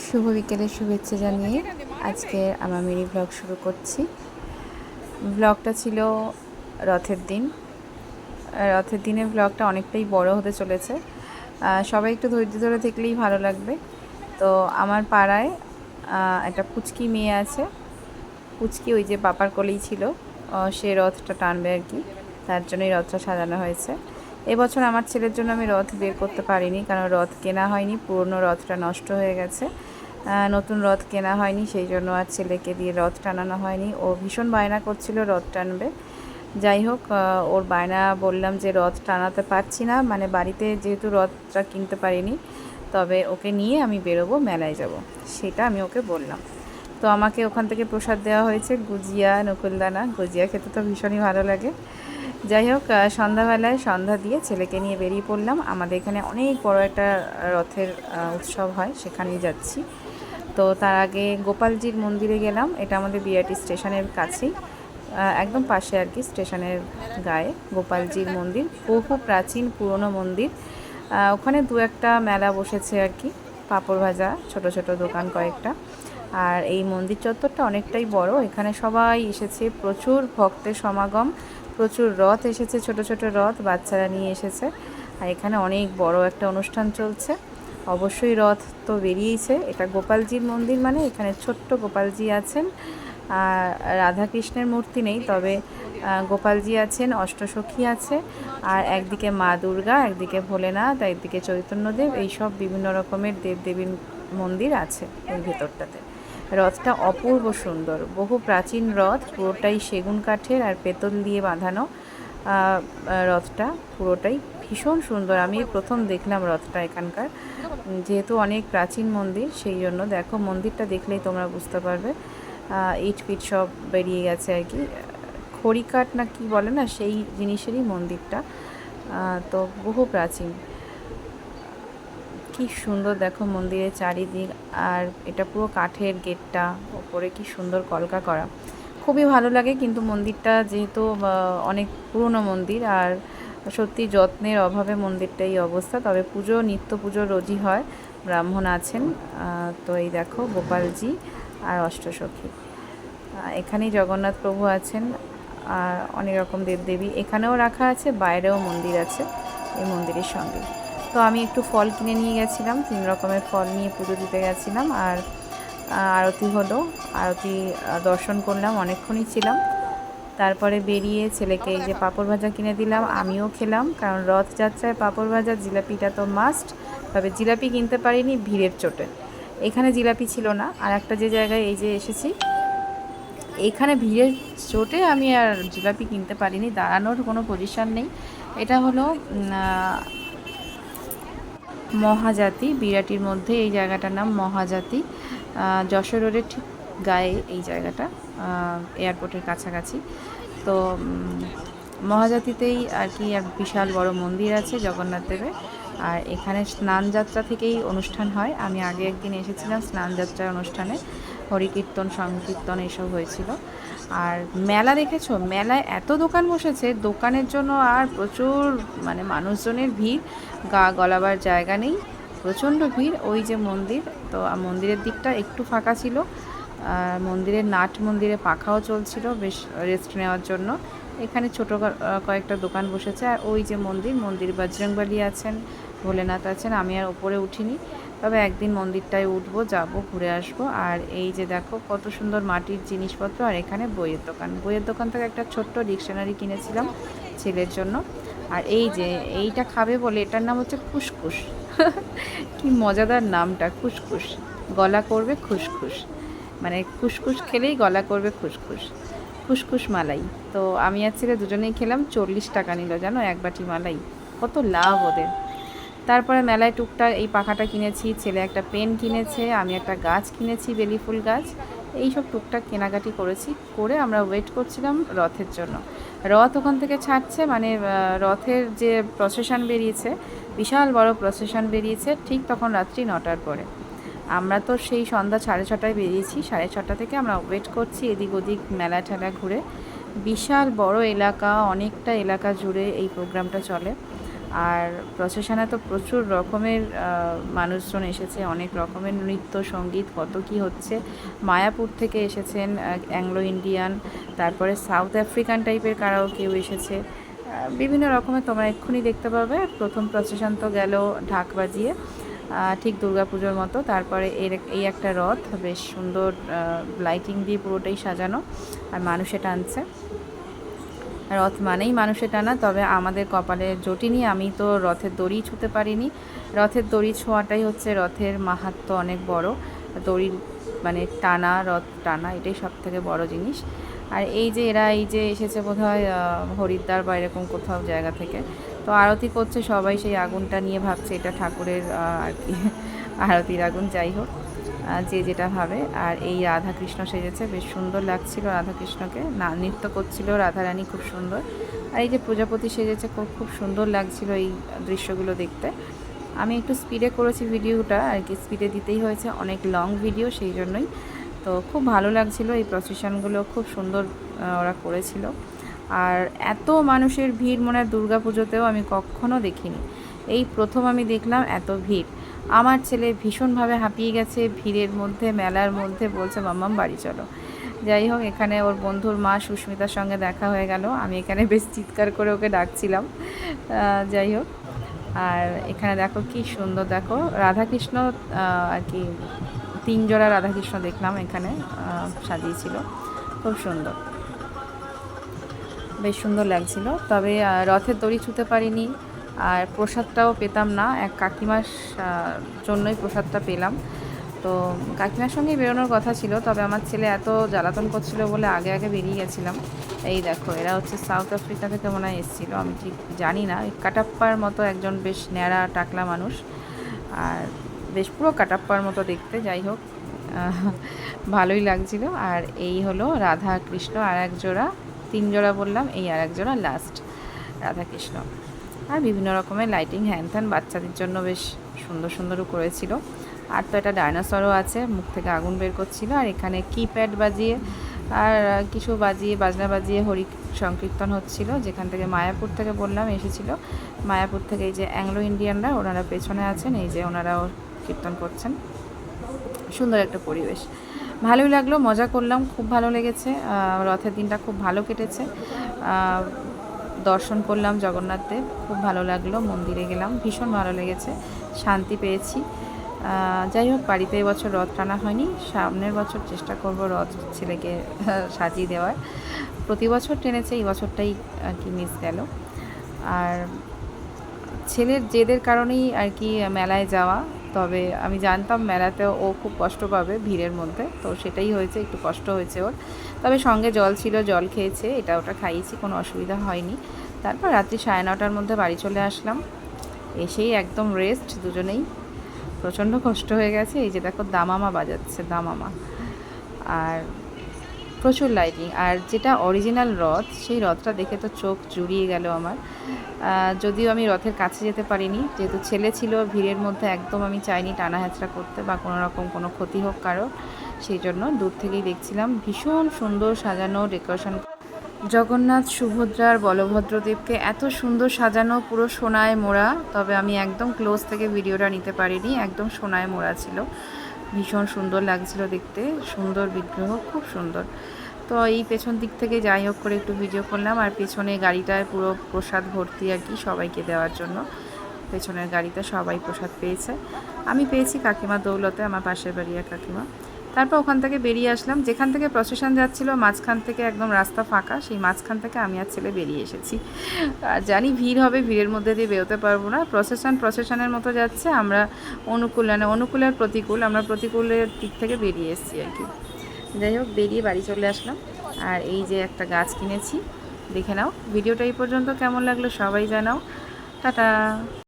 শুভ বিকেলের শুভেচ্ছা জানিয়ে আজকে আমার মিনি ব্লগ শুরু করছি। ব্লগটা ছিল রথের দিন। রথের দিনের ব্লগটা অনেকটাই বড় হতে চলেছে। সবাই একটু ধৈর্য ধরে থাকলেই ভালো লাগবে। তো আমার পাড়ায় একটা পুচকি মেয়ে আছে। পুচকি ওই যে পাপার কোলেই ছিল, সে রথটা টানবে আর কি, তার জন্যই রথটা সাজানো হয়েছে। এবছর আমার ছেলের জন্য আমি রথ বের করতে পারিনি, কারণ রথ কেনা হয়নি, পুরনো রথটা নষ্ট হয়ে গেছে। নতুন রথ কেনা হয়নি, সেই জন্য আর ছেলেকে দিয়ে রথ টানানো হয়নি। ও ভীষণ বায়না করছিল রথ টানবে। যাই হোক, ওর বায়না বললাম যে রথ টানাতে পারছি না, মানে বাড়িতে যেহেতু রথটা কিনতে পারিনি, তবে ওকে নিয়ে আমি বেরোবো, মেলায় যাব, সেটা আমি ওকে বললাম। তো আমাকে ওখান থেকে প্রসাদ দেওয়া হয়েছে গুজিয়া, নকুলদানা। গুজিয়া খেতে তো ভীষণই ভালো লাগে। যাই হোক, সন্ধ্যাবেলায় সন্ধ্যা দিয়ে ছেলেকে নিয়ে বেরিয়ে পড়লাম। আমাদের এখানে অনেক বড় একটা রথের উৎসব হয়, সেখানেই যাচ্ছি। তো তার আগে গোপালজির মন্দিরে গেলাম। এটা আমাদের বিআরটি স্টেশনের কাছেই, একদম পাশে আর কি, স্টেশনের গায়ে গোপালজির মন্দির। বহু প্রাচীন পুরনো মন্দির। ওখানে দু একটা মেলা বসেছে আর কি, পাঁপড় ভাজা, ছোট ছোট দোকান কয়েকটা। আর এই মন্দির চত্বরটা অনেকটাই বড়। এখানে সবাই এসেছে, প্রচুর ভক্তের সমাগম, প্রচুর রথ এসেছে, ছোট ছোট রথ বাচ্চারা নিয়ে এসেছে। আর এখানে অনেক বড় একটা অনুষ্ঠান চলছে। অবশ্যই রথ তো বেরিয়েছে। এটা গোপালজির মন্দির, মানে এখানে ছোট্ট গোপালজি আছেন। আর রাধাকৃষ্ণের মূর্তি নেই, তবে গোপালজি আছেন, অষ্টসখী আছে, আর একদিকে মা দুর্গা, একদিকে ভোলেনাথ, একদিকে চৈতন্যদেব, এইসব বিভিন্ন রকমের দেবদেবীর মন্দির আছে এই ভেতরটাতে। রথটা অপূর্ব সুন্দর, বহু প্রাচীন রথ, পুরোটাই সেগুন কাঠের আর পেতল দিয়ে বাঁধানো। রথটা পুরোটাই ভীষণ সুন্দর। আমি প্রথম দেখলাম রথটা এখানকার, যেহেতু অনেক প্রাচীন মন্দির, সেই জন্য দেখো মন্দিরটা দেখলেই তোমরা বুঝতে পারবে। ইট পিট সব বেরিয়ে গেছে আর কি, খড়িকাঠ না কি বলে না, সেই জিনিসেরই মন্দিরটা। তো বহু প্রাচীন, কি সুন্দর দেখো মন্দিরের চারিদিক। আর এটা পুরো কাঠের গেটটা, ওপরে কি সুন্দর কলকা করা, খুবই ভালো লাগে। কিন্তু মন্দিরটা যেহেতু অনেক পুরনো মন্দির, আর সত্যি যত্নের অভাবে মন্দিরটা এই অবস্থা। তবে পুজো, নিত্য পুজো রোজই হয়, ব্রাহ্মণ আছেন। তো এই দেখো গোপালজি আর অষ্টসখী। এখানেই জগন্নাথ প্রভু আছেন, আর অনেক রকম দেবদেবী এখানেও রাখা আছে, বাইরেও মন্দির আছে এই মন্দিরের সঙ্গে। তো আমি একটু ফল কিনে নিয়ে গেছিলাম, 3 রকমের ফল নিয়ে পুজো দিতে গেছিলাম। আর আরতি হলো, আরতি দর্শন করলাম, অনেকক্ষণই ছিলাম। তারপরে বেরিয়ে ছেলেকে এই যে পাঁপড় ভাজা কিনে দিলাম, আমিও খেলাম, কারণ রথযাত্রায় পাঁপড় ভাজা, জিলাপিটা তো মাস্ট। তবে জিলাপি কিনতে পারিনি ভিড়ের চোটে, এখানে জিলাপি ছিল না। আর একটা যে জায়গায় এই যে এসেছি, এখানে ভিড়ের চোটে আমি আর জিলাপি কিনতে পারিনি, দাঁড়ানোর কোনো পজিশান নেই। এটা হলো মহাজাতি, বিরাটির মধ্যে এই জায়গাটার নাম মহাজাতি। যশোর রোডের ঠিক গায়ে এই জায়গাটা, এয়ারপোর্টের কাছাকাছি। তো মহাজাতিতেই আর কি এক বিশাল বড় মন্দির আছে জগন্নাথ দেবের। আর এখানে স্নানযাত্রা থেকেই অনুষ্ঠান হয়। আমি আগে একদিন এসেছিলাম স্নানযাত্রার অনুষ্ঠানে, হরিকীর্তন, সংকীর্তন এসব হয়েছিল। আর মেলা দেখেছো, মেলায় এত দোকান বসেছে, দোকানের জন্য আর প্রচুর মানে মানুষজনের ভিড়, গা গলাবার জায়গা নেই, প্রচণ্ড ভিড়। ওই যে মন্দির, তো মন্দিরের দিকটা একটু ফাঁকা ছিল। মন্দিরের নাট মন্দিরে পাখাও চলছিল, বেশ রেস্ট নেওয়ার জন্য। এখানে ছোটো কয়েকটা দোকান বসেছে। আর ওই যে মন্দির, মন্দির বজরংবলী আছেন, ভোলেনাথ আছেন। আমি আর ওপরে উঠিনি, তবে একদিন মন্দিরটায় উঠবো, যাব, ঘুরে আসবো। আর এই যে দেখো কত সুন্দর মাটির জিনিসপত্র। আর এখানে বইয়ের দোকান, বইয়ের দোকান থেকে একটা ছোট্ট ডিকশনারি কিনেছিলাম ছেলের জন্য। আর এই যে এইটা খাবে বলে, এটার নাম হচ্ছে খুসখুস। কি মজাদার নামটা, খুসখুস, গলা করবে খুসখুস, মানে খুসখুস খেলেই গলা করবে খুসখুস, খুসখুস মালাই। তো আমি আর ছেলে দুজনেই খেলাম, 40 টাকা নিল জানো এক বাটি মালাই, কত লাভ ওদের। তারপরে মেলায় টুকটাক এই পাখাটা কিনেছি, ছেলে একটা পেন কিনেছে, আমি একটা গাছ কিনেছি, বেলি ফুল গাছ। এইসব টুকটাক কেনাকাটি করেছি, করে আমরা ওয়েট করছিলাম রথের জন্য। রথ ওখান থেকে ছাড়ছে, মানে রথের যে প্রসেশন বেরিয়েছে, বিশাল বড় প্রসেশন বেরিয়েছে, ঠিক তখন রাত্রি 9টার পরে। আমরা তো সেই সন্ধ্যা 6:30টায় বেরিয়েছি, 6:30 থেকে আমরা ওয়েট করছি এদিক ওদিক মেলা ঠেলা ঘুরে। বিশাল বড় এলাকা, অনেকটা এলাকা জুড়ে এই প্রোগ্রামটা চলে। আর প্রসেশনে তো প্রচুর রকমের মানুষজন এসেছে, অনেক রকমের নৃত্য সঙ্গীত কত কি হচ্ছে। মায়াপুর থেকে এসেছেন অ্যাংলো ইন্ডিয়ান, তারপরে সাউথ আফ্রিকান টাইপের কারাও কেউ এসেছে, বিভিন্ন রকমের তোমরা এক্ষুনি দেখতে পাবে। প্রথম প্রসেশন তো গেল ঢাক বাজিয়ে, ঠিক দুর্গাপুজোর মতো। তারপরে এই একটা রথ বেশ সুন্দর লাইটিং দিয়ে পুরোটাই সাজানো, আর মানুষে টানছে। রথ মানেই মানুষে টানা, তবে আমাদের কপালে জোটেনি, আমি তো রথের দড়ি ছুঁতে পারিনি। রথের দড়ি ছোঁয়াটাই হচ্ছে রথের মাহাত্ম্য অনেক বড়, দড়ি মানে টানা, রথ টানা, এটাই সব থেকে বড় জিনিস। আর এই যে এরা এই যে এসেছে বোধহয় হরিদ্বার বা এরকম কোথাও জায়গা থেকে, তো আরতি করছে সবাই, সেই আগুনটা নিয়ে ভাবছে এটা ঠাকুরের আর কি আরতির আগুন, যাই হোক যে যেটা ভাবে। আর এই রাধাকৃষ্ণ সেজেছে, বেশ সুন্দর লাগছিল রাধাকৃষ্ণকে, না নৃত্য করছিল রাধারানী, খুব সুন্দর। আর এই যে প্রজাপতি সেজেছে, খুব সুন্দর লাগছিল এই দৃশ্যগুলো দেখতে। আমি একটু স্পিডে করেছি ভিডিওটা আর কি, স্পিডে দিতেই হয়েছে, অনেক লং ভিডিও সেই জন্যই। তো খুব ভালো লাগছিল, এই প্রসেশনগুলো খুব সুন্দর ওরা করেছিল। আর এত মানুষের ভিড় মনে হয় দুর্গা পুজোতেও আমি কখনো দেখিনি, এই প্রথম আমি দেখলাম এত ভিড়। আমার ছেলে ভীষণভাবে হাঁপিয়ে গেছে ভিড়ের মধ্যে, মেলার মধ্যে, বলছে মাম্মাম বাড়ি চলো। যাই হোক, এখানে ওর বন্ধুর মা সুস্মিতার সঙ্গে দেখা হয়ে গেল, আমি এখানে বেশ চিৎকার করে ওকে ডাকছিলাম। যাই হোক, আর এখানে দেখো কি সুন্দর, দেখো রাধাকৃষ্ণ আর কি 3 জোড়া রাধাকৃষ্ণ দেখলাম এখানে সাজিয়েছিল, খুব সুন্দর, বেশ সুন্দর লাগছিল। তবে রথের দড়ি ছুঁতে পারিনি, আর প্রসাদটাও পেতাম না, এক কাকিমার জন্যই প্রসাদটা পেলাম। তো কাকিমার সঙ্গেই বেরোনোর কথা ছিল, তবে আমার ছেলে এত জ্বালাতন করছিল বলে আগে আগে বেরিয়ে গেছিলাম। এই দেখো, এরা হচ্ছে সাউথ আফ্রিকা থেকে মনে হয় এসেছিলো, আমি ঠিক জানি না। এই কাটাপ্পার মতো একজন বেশ ন্যাড়া টাকলা মানুষ, আর বেশ পুরো কাটাপ্পার মতো দেখতে, যাই হোক ভালোই লাগছিল। আর এই হলো রাধা কৃষ্ণ, আর এক জোড়া, 3 জোড়া বললাম, এই আর এক জোড়া লাস্ট রাধাকৃষ্ণ। আর বিভিন্ন রকমের লাইটিং হ্যান ত্যান, বাচ্চাদের জন্য বেশ সুন্দর সুন্দরও করেছিল। আর তো এটা ডাইনোসরও আছে, মুখ থেকে আগুন বের করছিল। আর এখানে কিপ্যাড বাজিয়ে আর কিছু বাজিয়ে, বাজনা বাজিয়ে হরি সংকীর্তন হচ্ছিল, যেখান থেকে মায়াপুর থেকে বললাম এসেছিল। মায়াপুর থেকে এই যে অ্যাংলো ইন্ডিয়ানরা, ওনারা পেছনে আছেন, এই যে ওনারাও কীর্তন করছেন। সুন্দর একটা পরিবেশ, ভালোই লাগলো, মজা করলাম, খুব ভালো লেগেছে। রথের দিনটা খুব ভালো কেটেছে। দর্শন করলাম জগন্নাথ দেব, খুব ভালো লাগলো, মন্দিরে গেলাম, ভীষণ ভালো লেগেছে, শান্তি পেয়েছি। যাই হোক, বাড়িতে এবছর রথ টানা হয়নি, সামনের বছর চেষ্টা করব রথ ছেলেকে সাজিয়ে দেওয়ার। প্রতি বছর টেনেছে, এই বছরটাই আর কি মিস গেল। আর ছেলের জেদের কারণেই আর কি মেলায় যাওয়া, তবে আমি জানতাম মেলাতে ও খুব কষ্ট পাবে ভিড়ের মধ্যে, তো সেটাই হয়েছে, একটু কষ্ট হয়েছে ওর। তবে সঙ্গে জল ছিল, জল খেয়েছে, এটা ওটা খাইয়েছি, কোনো অসুবিধা হয়নি। তারপর রাত্রি 9:30টার মধ্যে বাড়ি চলে আসলাম, এসেই একদম রেস্ট দুজনেই, প্রচণ্ড কষ্ট হয়ে গেছে। এই যে দেখো দামামা বাজাচ্ছে, দামামা, আর প্রচুর লাইটিং। আর যেটা অরিজিনাল রথ, সেই রথটা দেখে তো চোখ জুড়িয়ে গেল আমার। যদিও আমি রথের কাছে যেতে পারিনি, যেহেতু ছেলে ছিল ভিড়ের মধ্যে, একদম আমি চাইনি টানা হ্যাচড়া করতে বা কোনো রকম কোনো ক্ষতি হোক কারো, সেই জন্য দূর থেকেই দেখছিলাম। ভীষণ সুন্দর সাজানো, ডেকোরেশন, জগন্নাথ সুভদ্রার বলভদ্রদেবকে এত সুন্দর সাজানো, পুরো সোনায় মোড়া। তবে আমি একদম ক্লোজ থেকে ভিডিওটা নিতে পারিনি, একদম সোনায় মোড়া ছিল, ভীষণ সুন্দর লাগছিল দেখতে, সুন্দর বিগ্রহ, খুব সুন্দর। তো এই পেছন দিক থেকে যাই হোক করে একটু ভিডিও করলাম। আর পেছনে গাড়িটায় পুরো প্রসাদ ভর্তি আর কি, সবাইকে দেওয়ার জন্য। পেছনের গাড়িতে সবাই প্রসাদ পেয়েছে, আমি পেয়েছি কাকিমা দৌলতে, আমার পাশের বাড়ির কাকিমা। তারপর ওখান থেকে বেরিয়ে আসলাম, যেখান থেকে প্রসেশন যাচ্ছিলো মাঝখান থেকে একদম রাস্তা ফাঁকা, সেই মাঝখান থেকে আমি আর ছেলে বেরিয়ে এসেছি। আর জানি ভিড় হবে, ভিড়ের মধ্যে দিয়ে বেরোতে পারবো না। প্রসেশনের মতো যাচ্ছে, আমরা অনুকূলের প্রতিকূল, আমরা প্রতিকূলের দিক থেকে বেরিয়ে এসেছি আর কি। যাই হোক, বেরিয়ে বাড়ি চলে আসলাম। আর এই যে একটা গাছ কিনেছি, দেখে নাও। ভিডিওটা এই পর্যন্ত কেমন লাগলো সবাই জানাও, টাটা।